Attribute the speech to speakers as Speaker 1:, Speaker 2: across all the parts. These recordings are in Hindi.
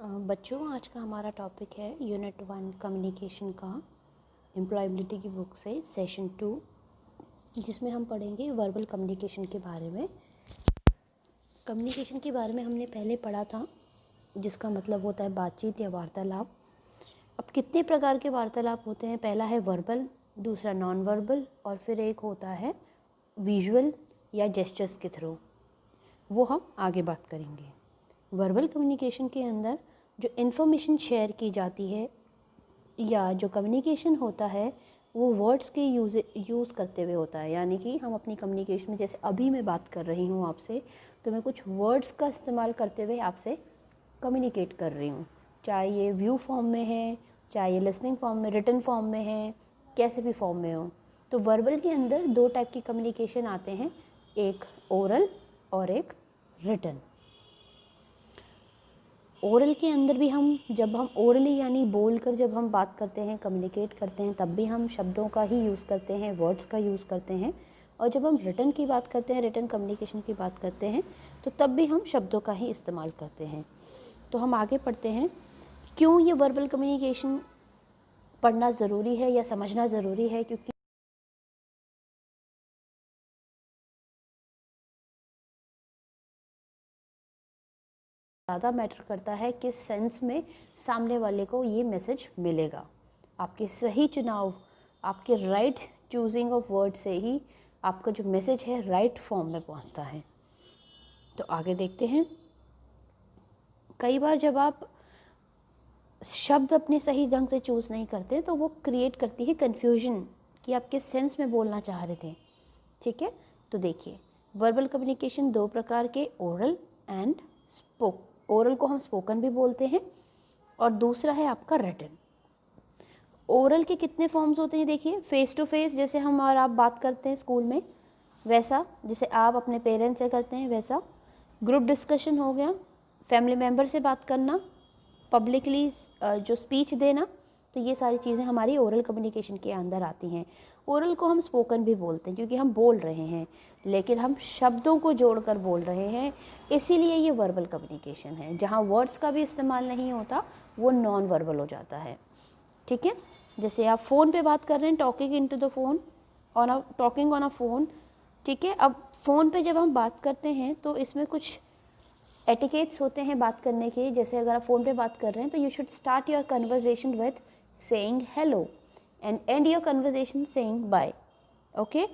Speaker 1: बच्चों, आज का हमारा टॉपिक है यूनिट 1 कम्युनिकेशन का, एम्प्लॉयबिलिटी की बुक से सेशन 2, जिसमें हम पढ़ेंगे वर्बल कम्युनिकेशन के बारे में। कम्युनिकेशन के बारे में हमने पहले पढ़ा था, जिसका मतलब होता है बातचीत या वार्तालाप। अब कितने प्रकार के वार्तालाप होते हैं? पहला है वर्बल, दूसरा नॉन वर्बल, और फिर एक होता है विजुअल या जेस्चर्स के थ्रू। वो हम आगे बात करेंगे। वर्बल कम्युनिकेशन के अंदर जो इन्फॉर्मेशन शेयर की जाती है या जो कम्युनिकेशन होता है वो वर्ड्स के यूज़ करते हुए होता है। यानी कि हम अपनी कम्युनिकेशन में, जैसे अभी मैं बात कर रही हूँ आपसे, तो मैं कुछ वर्ड्स का इस्तेमाल करते हुए आपसे कम्युनिकेट कर रही हूँ। चाहे ये व्यू फॉर्म में है, चाहे ये लिसनिंग फॉर्म में, रिटन फॉर्म में है, कैसे भी फॉर्म में हो। तो वर्बल के अंदर दो टाइप की कम्युनिकेशन आते हैं, एक ओरल और एक रिटन। ओरल के अंदर भी जब हम ओरली यानी बोलकर जब हम बात करते हैं, कम्युनिकेट करते हैं, तब भी हम शब्दों का ही यूज़ करते हैं, वर्ड्स का यूज़ करते हैं। और जब हम रिटन की बात करते हैं, रिटन कम्युनिकेशन की बात करते हैं, तो तब भी हम शब्दों का ही इस्तेमाल करते हैं। तो हम आगे पढ़ते हैं, क्यों ये वर्बल कम्युनिकेशन पढ़ना ज़रूरी है या समझना ज़रूरी है। क्योंकि ज़्यादा मैटर करता है किस सेंस में सामने वाले को ये मैसेज मिलेगा। आपके सही चुनाव, आपके राइट चूजिंग ऑफ वर्ड से ही आपका जो मैसेज है राइट फॉर्म में पहुंचता है। तो आगे देखते हैं। कई बार जब आप शब्द अपने सही ढंग से चूज़ नहीं करते तो वो क्रिएट करती है कन्फ्यूजन कि आप किस सेंस में बोलना चाह रहे थे। ठीक है, तो देखिए, वर्बल कम्युनिकेशन दो प्रकार के, ओरल एंड स्पोक। ओरल को हम स्पोकन भी बोलते हैं, और दूसरा है आपका रिटन। ओरल के कितने फॉर्म्स होते हैं? देखिए, फेस टू फेस, जैसे हम और आप बात करते हैं स्कूल में, वैसा जैसे आप अपने पेरेंट्स से करते हैं वैसा। ग्रुप डिस्कशन हो गया, फैमिली मेम्बर से बात करना, पब्लिकली जो स्पीच देना, तो ये सारी चीज़ें हमारी ओरल कम्युनिकेशन के अंदर आती हैं। ओरल को हम स्पोकन भी बोलते हैं क्योंकि हम बोल रहे हैं, लेकिन हम शब्दों को जोड़कर बोल रहे हैं, इसीलिए ये वर्बल कम्युनिकेशन है। जहाँ वर्ड्स का भी इस्तेमाल नहीं होता वो नॉन वर्बल हो जाता है। ठीक है, जैसे आप फ़ोन पे बात कर रहे हैं, talking into the phone, talking on a phone. ठीक है, अब फ़ोन पे जब हम बात करते हैं तो इसमें कुछ एटिकेट्स होते हैं बात करने के। जैसे अगर आप फ़ोन पे बात कर रहे हैं तो you should start your conversation with saying hello and end your conversation saying bye. Okay,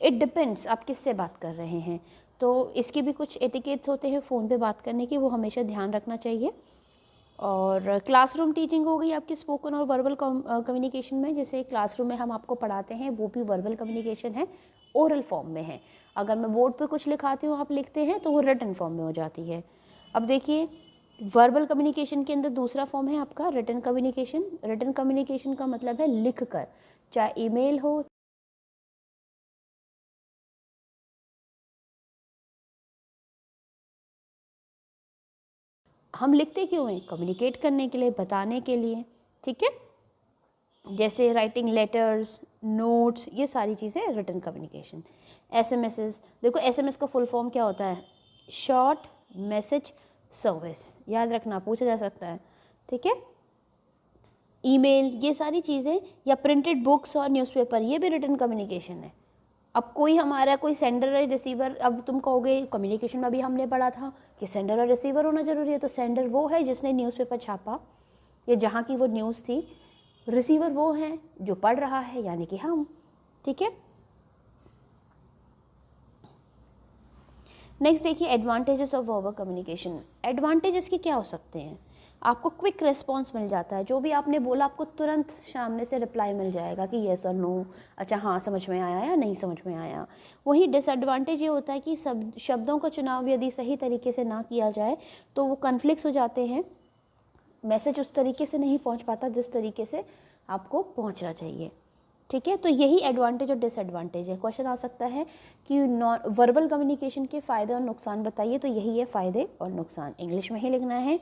Speaker 1: it depends आप किससे बात कर रहे हैं। तो इसके भी कुछ एटिकेट्स होते हैं फ़ोन पे बात करने के, वो हमेशा ध्यान रखना चाहिए। और क्लासरूम टीचिंग हो गई आपकी स्पोकन और वर्बल कम्युनिकेशन में। जैसे क्लासरूम में हम आपको पढ़ाते हैं, वो भी वर्बल कम्युनिकेशन है, ओरल फॉर्म में है। अगर मैं बोर्ड पे कुछ लिखाती हूँ, आप लिखते हैं, तो वो रिटन फॉर्म में हो जाती है। अब देखिए, वर्बल कम्युनिकेशन के अंदर दूसरा फॉर्म है आपका रिटन कम्युनिकेशन। रिटन कम्युनिकेशन का मतलब है लिख कर, चाहे ईमेल हो, हम लिखते क्यों हैं? कम्युनिकेट करने के लिए, बताने के लिए। ठीक है, जैसे राइटिंग लेटर्स, नोट्स, ये सारी चीज़ें रिटन कम्युनिकेशन। एसएमएसेस, देखो एसएमएस का फुल फॉर्म क्या होता है? Short message service. याद रखना, पूछा जा सकता है। ठीक है, ईमेल, ये सारी चीज़ें, या प्रिंटेड बुक्स और न्यूज़पेपर, ये भी रिटन कम्युनिकेशन है। अब कोई हमारा कोई सेंडर और रिसीवर, अब तुम कहोगे कम्युनिकेशन में भी हमने पढ़ा था कि सेंडर और रिसीवर होना जरूरी है। तो सेंडर वो है जिसने न्यूज़पेपर छापा या जहाँ की वो न्यूज़ थी, रिसीवर वो है जो पढ़ रहा है, यानी कि हम। ठीक है, नेक्स्ट देखिए, advantages of verbal communication. Advantages के क्या हो सकते हैं? आपको क्विक रिस्पॉन्स मिल जाता है, जो भी आपने बोला आपको तुरंत सामने से रिप्लाई मिल जाएगा कि येस और नो, अच्छा हाँ समझ में आया या नहीं समझ में आया। वही डिसएडवांटेज ये होता है कि सब शब्दों का चुनाव यदि सही तरीके से ना किया जाए तो वो कन्फ्लिक्ट्स हो जाते हैं, मैसेज उस तरीके से नहीं पहुंच पाता जिस तरीके से आपको पहुंचना चाहिए। ठीक है, तो यही एडवांटेज और डिसएडवांटेज है। क्वेश्चन आ सकता है कि नॉन वर्बल कम्युनिकेशन के फ़ायदे और नुकसान बताइए, तो यही है फ़ायदे और नुकसान। इंग्लिश में ही लिखना है,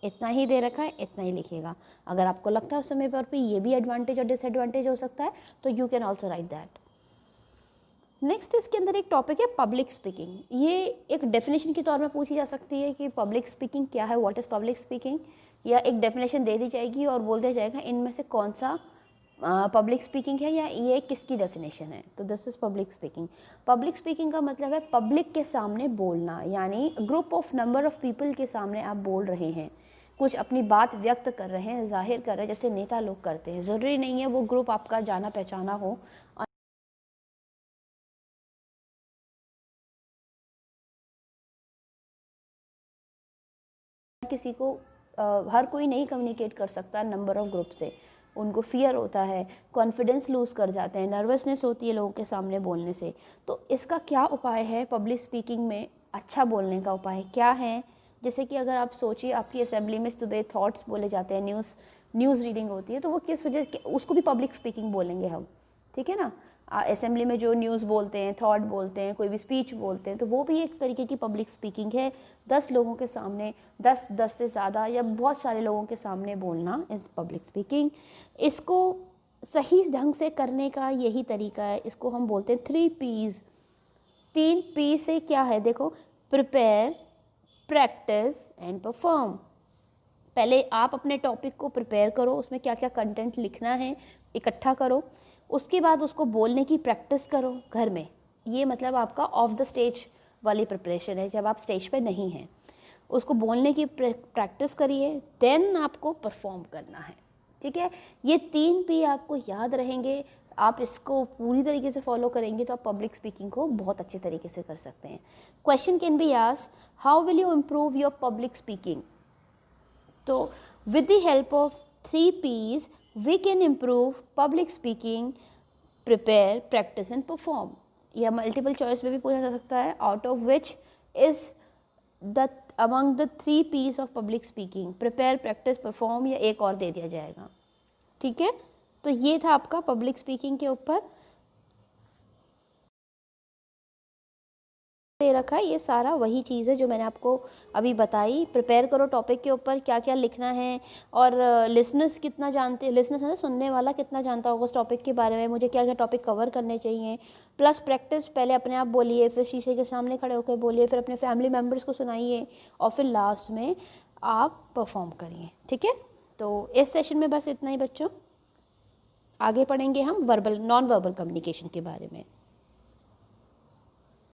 Speaker 1: इतना ही दे रखा है, इतना ही लिखिएगा। अगर आपको लगता है उस समय पर भी ये भी एडवांटेज और डिसएडवांटेज हो सकता है तो you can also right that. Next इसके अंदर एक टॉपिक है पब्लिक स्पीकिंग। ये एक डेफिनेशन के तौर में पूछी जा सकती है कि पब्लिक स्पीकिंग क्या है, व्हाट इज़ पब्लिक स्पीकिंग, या एक डेफिनेशन दे दी जाएगी और बोल दिया जाएगा इनमें से कौन सा पब्लिक स्पीकिंग है या ये किसकी डेफिनेशन है। तो this is public speaking. Public speaking का मतलब है पब्लिक के सामने बोलना, यानी group of number of people के सामने आप बोल रहे हैं, कुछ अपनी बात व्यक्त कर रहे हैं, जाहिर कर रहे हैं, जैसे नेता लोग करते हैं। ज़रूरी नहीं है वो ग्रुप आपका जाना पहचाना हो, किसी को हर कोई नहीं कम्युनिकेट कर सकता नंबर ऑफ ग्रुप से, उनको फियर होता है, कॉन्फिडेंस लूज़ कर जाते हैं, नर्वसनेस होती है लोगों के सामने बोलने से। तो इसका क्या उपाय है पब्लिक स्पीकिंग में, अच्छा बोलने का उपाय क्या है? जैसे कि अगर आप सोचिए आपकी असेंबली में सुबह थॉट्स बोले जाते हैं, न्यूज़ रीडिंग होती है, तो वो किस वजह, उसको भी पब्लिक स्पीकिंग बोलेंगे हम, ठीक है ना। असेंबली में जो न्यूज़ बोलते हैं, थॉट बोलते हैं, कोई भी स्पीच बोलते हैं, तो वो भी एक तरीके की पब्लिक स्पीकिंग है। 10 लोगों के सामने, 10 से ज़्यादा या बहुत सारे लोगों के सामने बोलना इज़ पब्लिक स्पीकिंग। इसको सही ढंग से करने का यही तरीका है, इसको हम बोलते हैं 3 P's। 3 P से क्या है देखो, प्रिपेयर, प्रैक्टिस एंड परफॉर्म। पहले आप अपने टॉपिक को प्रिपेयर करो, उसमें क्या क्या कंटेंट लिखना है इकट्ठा करो, उसके बाद उसको बोलने की प्रैक्टिस करो घर में। ये मतलब आपका ऑफ द स्टेज वाली प्रिपरेशन है, जब आप स्टेज पे नहीं हैं, उसको बोलने की प्रैक्टिस करिए, देन आपको परफॉर्म करना है, ठीक है। ये 3 P आपको याद रहेंगे, आप इसको पूरी तरीके से फॉलो करेंगे तो आप पब्लिक स्पीकिंग को बहुत अच्छे तरीके से कर सकते हैं। Question can be asked, how will you improve your public speaking? तो with the help of 3 P's we can improve public speaking, prepare, practice and perform। यह मल्टीपल चॉइस में भी पूछा जा सकता है, out of which is the among the 3 P's of public speaking, prepare, practice, perform, या एक और दे दिया जाएगा, ठीक है। तो ये था आपका पब्लिक स्पीकिंग के ऊपर दे रखा है। ये सारा वही चीज़ है जो मैंने आपको अभी बताई। प्रिपेयर करो टॉपिक के ऊपर क्या क्या लिखना है, और लिसनर्स कितना जानते हैं, लिसनर्स है सुनने वाला कितना जानता होगा उस टॉपिक के बारे में, मुझे क्या क्या टॉपिक कवर करने चाहिए। प्लस प्रैक्टिस, पहले अपने आप बोलिए, फिर शीशे के सामने खड़े होकर बोलिए, फिर अपने फैमिली मेम्बर्स को सुनाइए, और फिर लास्ट में आप परफॉर्म करिए, ठीक है। तो इस सेशन में बस इतना ही बच्चों, आगे पढ़ेंगे हम वर्बल नॉन वर्बल कम्युनिकेशन के बारे में।